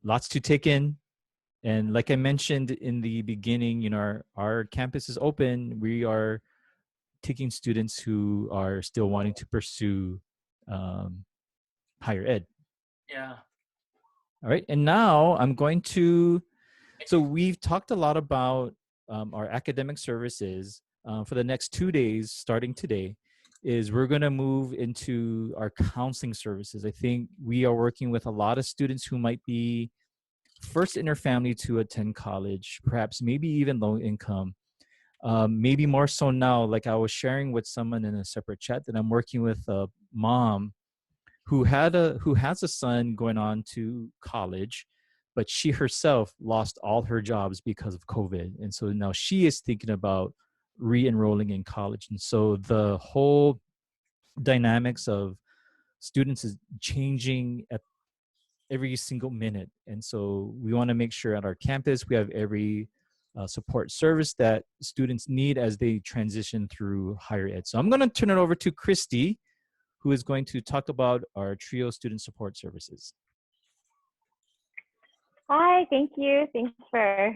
lots to take in. And like I mentioned in the beginning, our campus is open. We are taking students who are still wanting to pursue um, higher ed. Yeah. All right. And now I'm going to, so we've talked a lot about our academic services. For the next 2 days, starting today, is we're going to move into our counseling services. I think we are working with a lot of students who might be first in their family to attend college, perhaps maybe even low income. Maybe more so now, like I was sharing with someone in a separate chat, that I'm working with a mom who has a son going on to college, but she herself lost all her jobs because of COVID, and so now she is thinking about re-enrolling in college. And so the whole dynamics of students is changing at every single minute. And so we want to make sure at our campus we have every support service that students need as they transition through higher ed. So I'm going to turn it over to Christy, who is going to talk about our TRIO student support services. Hi, thank you. Thanks for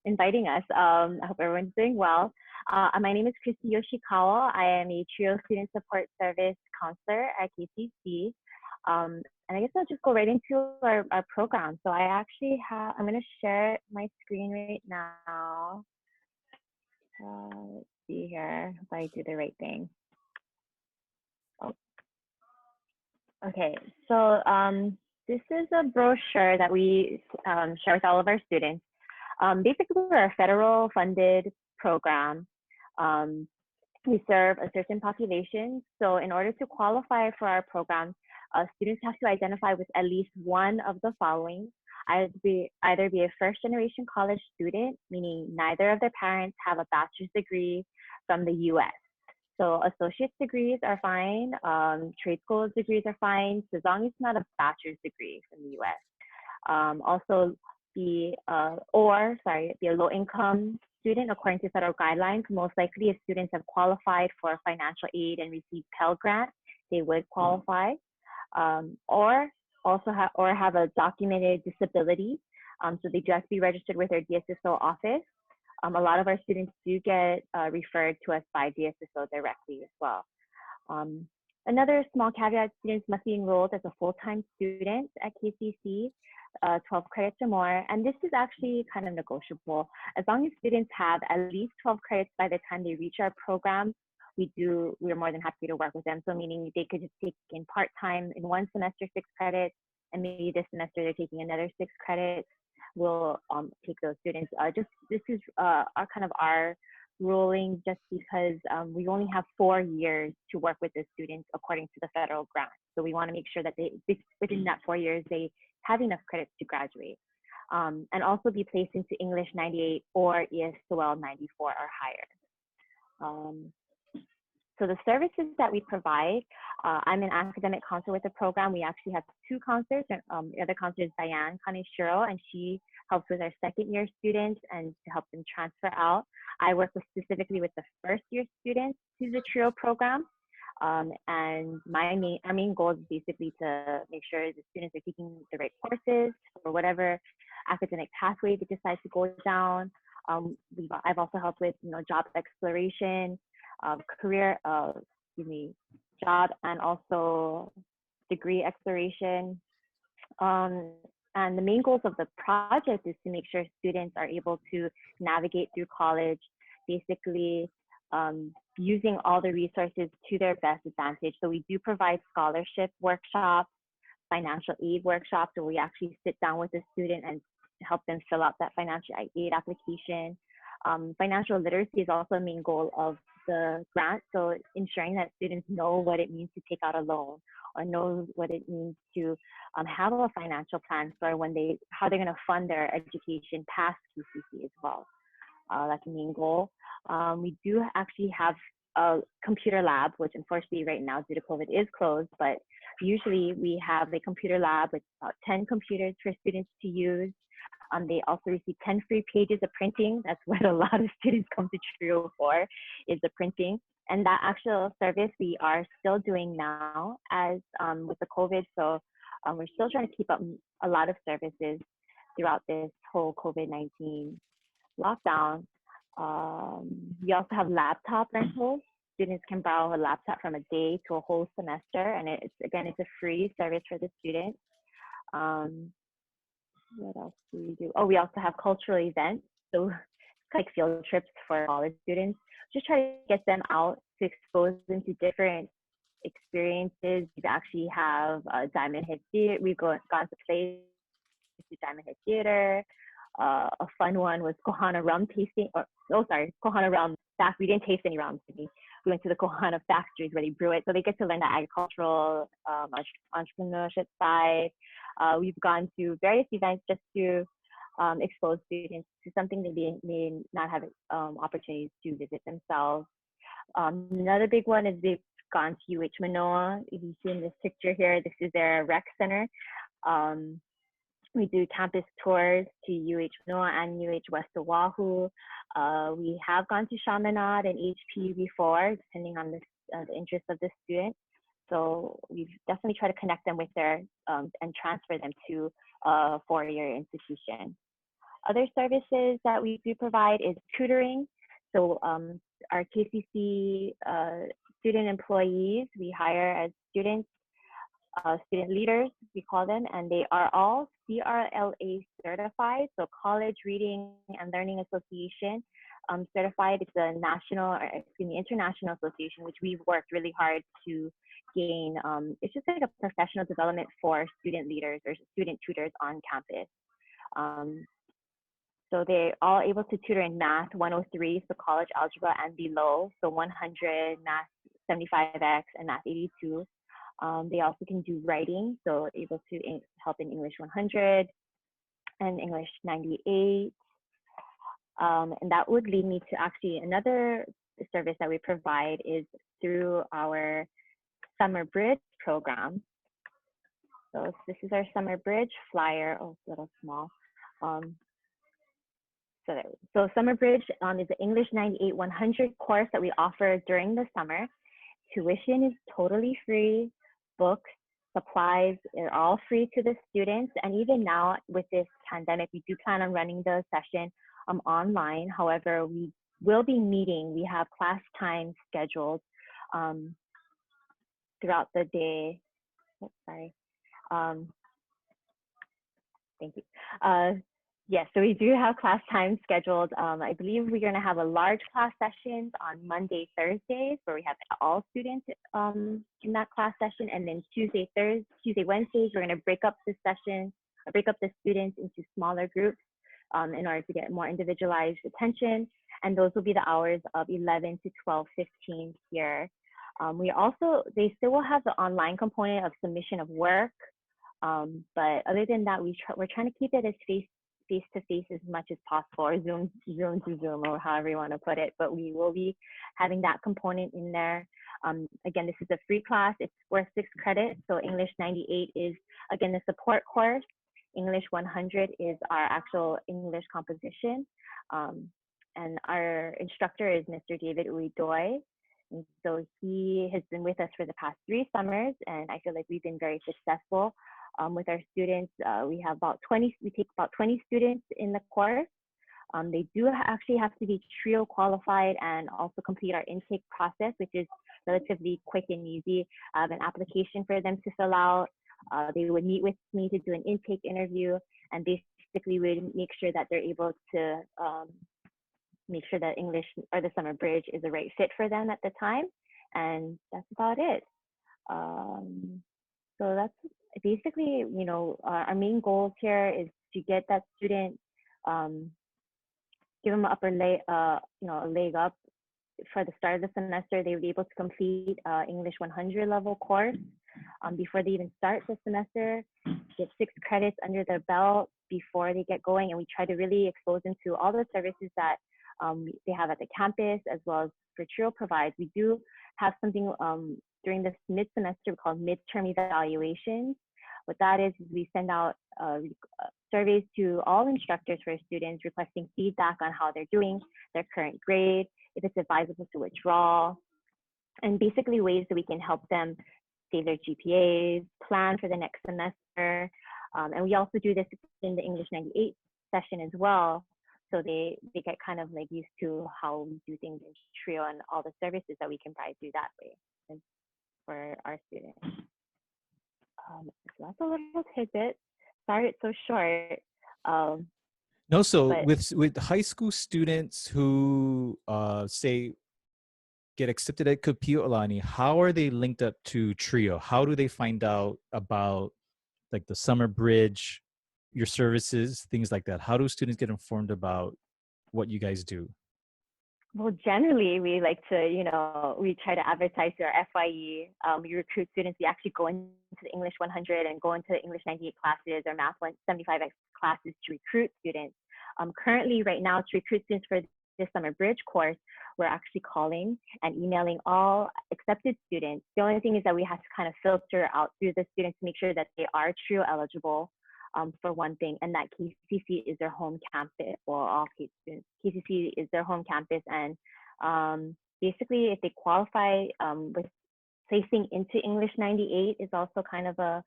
inviting us. I hope everyone's doing well. My name is Christy Yoshikawa. I am a TRIO student support service counselor at KCC. And I guess I'll just go right into our program. So I'm going to share my screen right now. Let's see here if I do the right thing. Oh. Okay, so this is a brochure that we share with all of our students. Basically, we're a federal funded program. We serve a certain population. So in order to qualify for our program, students have to identify with at least one of the following. Either be a first generation college student, meaning neither of their parents have a bachelor's degree from the US. So associate's degrees are fine, trade school degrees are fine, so as long as it's not a bachelor's degree from the US. Also be a low income student according to federal guidelines. Most likely if students have qualified for financial aid and received Pell Grant, they would qualify. Or have a documented disability. So they just be registered with their DSSO office. A lot of our students do get referred to us by DSSO directly as well. Another small caveat, students must be enrolled as a full-time student at KCC, 12 credits or more. And this is actually kind of negotiable. As long as students have at least 12 credits by the time they reach our program, we're more than happy to work with them. So meaning they could just take in part-time in one semester 6 credits, and maybe this semester they're taking another 6 credits. We'll take those students. This is our ruling, just because we only have 4 years to work with the students according to the federal grant. So we want to make sure that within that 4 years they have enough credits to graduate, and also be placed into English 98 or ESOL 94 or higher. So the services that we provide, I'm an academic counselor with the program. We actually have 2 counselors. The other counselor is Diane Kaneshiro, and she helps with our second year students and to help them transfer out. I work specifically with the first year students to the TRIO program. And our main goal is basically to make sure the students are taking the right courses or whatever academic pathway they decide to go down. I've also helped with job exploration, job and also degree exploration. And the main goals of the project is to make sure students are able to navigate through college, basically using all the resources to their best advantage. So we do provide scholarship workshops, financial aid workshops, where we actually sit down with the student and help them fill out that financial aid application. Financial literacy is also a main goal of the grant, so ensuring that students know what it means to take out a loan, or know what it means to have a financial plan for how they're going to fund their education past QCC as well. That's the main goal. We do actually have a computer lab, which unfortunately right now due to COVID is closed, but usually we have a computer lab with about 10 computers for students to use. They also receive 10 free pages of printing. That's what a lot of students come to TRIO for, is the printing. And that actual service we are still doing now as with the COVID. So we're still trying to keep up a lot of services. throughout this whole COVID-19 lockdown. We also have laptop rentals. Students can borrow a laptop from a day to a whole semester, and it's a free service for the students. Um, what else do we do? Oh, we also have cultural events, so like field trips for college students. Just try to get them out to expose them to different experiences. We actually have Diamond Head Theater. We've gone to plays to Diamond Head Theater. A fun one was Kohana rum tasting. Kohana rum fact. We didn't taste any rum. We went to the Kohana factories where they brew it, so they get to learn the agricultural entrepreneurship side. We've gone to various events just to expose students to something they may not have opportunities to visit themselves. Another big one is they've gone to UH Manoa. If you see in this picture here, this is their rec center. We do campus tours to UH Manoa and UH West Oahu. We have gone to Chaminade and HP before, depending on the interest of the student. So we've definitely tried to connect them with their and transfer them to a four-year institution. Other services that we do provide is tutoring. So our KCC student employees we hire as student leaders, we call them, and they are all CRLA certified, so College Reading and Learning Association certified. It's a international association, which we've worked really hard to gain. It's just like a professional development for student leaders or student tutors on campus. So they're all able to tutor in math 103, so college algebra and below, so 100, math 75X, and math 82. They also can do writing, so able to help in English 100 and English 98. And that would lead me to actually another service that we provide is through our Summer Bridge program. So this is our Summer Bridge flyer. Oh, it's a little small. So Summer Bridge is the English 98 100 course that we offer during the summer. Tuition is totally free. Books, supplies are all free to the students. And even now with this pandemic, we do plan on running the session online. However, we will be meeting. We have class time scheduled throughout the day. Oh, sorry. Thank you. Yes, so we do have class time scheduled. I believe we're going to have a large class sessions on Monday, Thursdays, where we have all students in that class session, and then Tuesday, Wednesdays, we're going to break up the students into smaller groups in order to get more individualized attention, and those will be the hours of 11 to 12:15 here. They still will have the online component of submission of work, but other than that, we're trying to keep it as face-to-face as much as possible, or Zoom to Zoom, or however you want to put it. But we will be having that component in there. Again, this is a free class. It's worth 6 credits. So English 98 is, again, the support course. English 100 is our actual English composition. And our instructor is Mr. David Uidoy. And so he has been with us for the past 3 summers, and I feel like we've been very successful. With our students, we take about 20 students in the course. They do actually have to be TRIO qualified and also complete our intake process, which is relatively quick and easy. I have an application for them to fill out. They would meet with me to do an intake interview, and basically we would make sure that they're able to make sure that English or the Summer Bridge is the right fit for them at the time. And that's about it. So that's basically, our main goals here is to get that student, give them a leg up for the start of the semester. They would be able to complete English 100 level course before they even start the semester, get 6 credits under their belt before they get going. And we try to really expose them to all the services that they have at the campus, as well as for TRIO provides. We do have something during this mid-semester called midterm evaluations. What that is we send out surveys to all instructors for students requesting feedback on how they're doing, their current grade, if it's advisable to withdraw, and basically ways that we can help them save their GPAs, plan for the next semester. And we also do this in the English 98 session as well. So they get kind of like used to how we do things in Trio and all the services that we can provide through that way for our students. So that's a little tidbit. Sorry it's so short. No, so But with high school students who say get accepted at Kapi olani, how are they linked up to Trio? How do they find out about like the summer bridge, your services, things like that? How do students get informed about what you guys do? well, generally, we like to, we try to advertise to our FYE. We recruit students. We actually go into the English 100 and go into the English 98 classes or Math 175X classes to recruit students. Currently, right now, to recruit students for this summer bridge course, we're actually calling and emailing all accepted students. The only thing is that we have to kind of filter out through the students to make sure that they are TRIO eligible. For one thing, and that KCC is their home campus. Well, all students, KCC is their home campus, and basically, if they qualify with placing into English 98 is also kind of a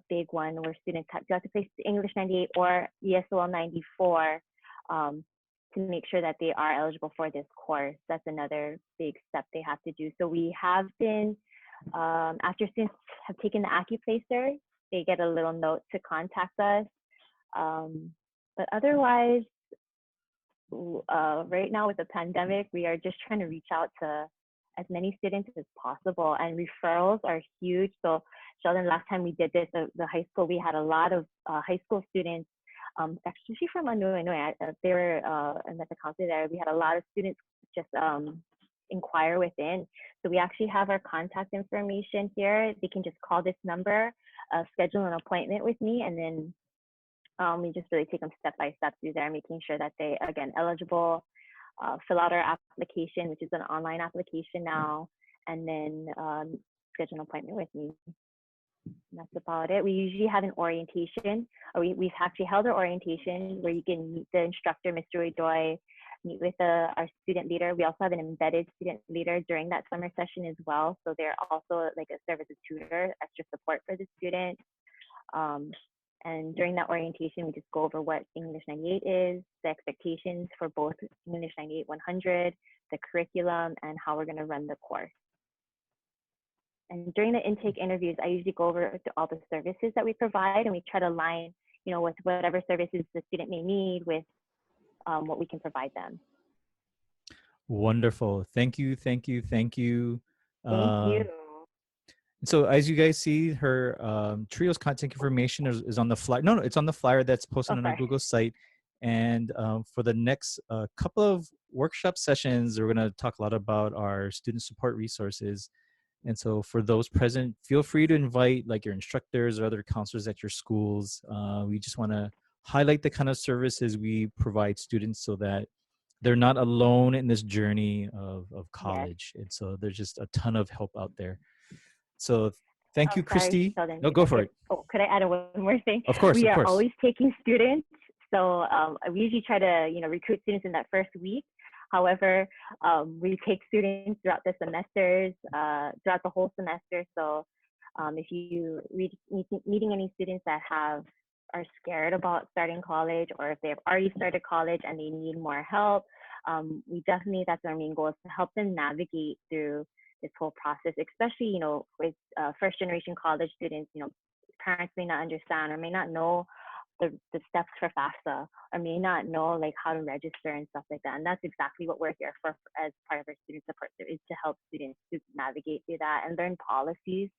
big one where students have to place English 98 or ESOL 94 to make sure that they are eligible for this course. That's another big step they have to do. So we have been, after students have taken the AccuPlacer, they get a little note to contact us. But otherwise, right now with the pandemic, we are just trying to reach out to as many students as possible, and referrals are huge. So Sheldon, last time we did this, the high school, we had a lot of high school students, actually from Illinois. They were at the counselor there. We had a lot of students just inquire within. So we actually have our contact information here. They can just call this number, schedule an appointment with me, and then we just really take them step by step through there, making sure that they, again, eligible, fill out our application, which is an online application now, and then schedule an appointment with me. And that's about it. We usually have an orientation, or we've actually held our orientation where you can meet the instructor, Mr. Udoy, meet with our student leader. We also have an embedded student leader during that summer session as well. So they're also like a serve as a tutor, extra support for the student. And during that orientation, we just go over what English 98 is, the expectations for both English 98 100, the curriculum, and how we're going to run the course. And during the intake interviews, I usually go over all the services that we provide, and we try to align, with whatever services the student may need with what we can provide them. Wonderful. Thank you. Thank you. Thank you. Thank you. So as you guys see, her Trio's contact information is on the flyer. No, it's on the flyer that's posted on our Google site. And for the next couple of workshop sessions, we're going to talk a lot about our student support resources. And so for those present, feel free to invite like your instructors or other counselors at your schools. We just want to highlight the kind of services we provide students so that they're not alone in this journey of college. Yes. And so there's just a ton of help out there. So thank you, Christy. No, go for it. Oh, could I add one more thing? Of course, we of course. are always taking students. So we usually try to, recruit students in that first week. However, we take students throughout the semesters, throughout the whole semester. So if you meeting any students that are scared about starting college, or if they've already started college and they need more help, that's our main goal, is to help them navigate through this whole process, especially, with first generation college students. Parents may not understand or may not know the steps for FAFSA, or may not know like how to register and stuff like that. And that's exactly what we're here for as part of our student support, is to help students to navigate through that and learn policies.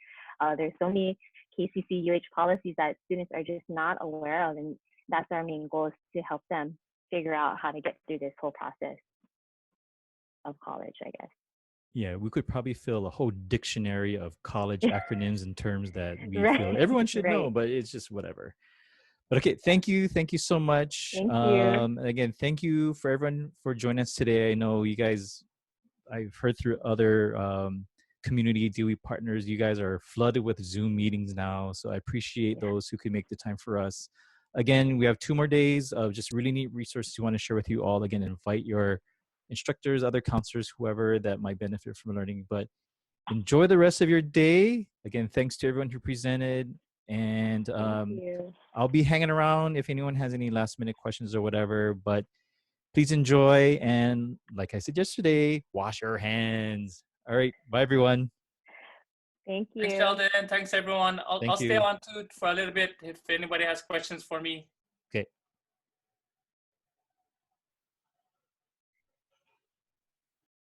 There's so many KCC UH policies that students are just not aware of, and that's our main goal, is to help them figure out how to get through this whole process of college, I guess. Yeah, we could probably fill a whole dictionary of college acronyms and terms that we feel everyone should know, but it's just whatever. But okay, thank you so much. Thank you. Again, thank you for everyone for joining us today. I know you guys, I've heard through other community DOE partners, you guys are flooded with Zoom meetings now. So I appreciate those who can make the time for us. Again, we have 2 more days of just really neat resources we want to share with you all. Again, invite your instructors, other counselors, whoever that might benefit from learning. But enjoy the rest of your day. Again, thanks to everyone who presented. And Thank you. I'll be hanging around if anyone has any last minute questions or whatever. But please enjoy. And like I said yesterday, wash your hands. All right. Bye, everyone. Thank Thanks, you. Sheldon. Thanks, everyone. I'll Thank stay you. on to for a little bit if anybody has questions for me.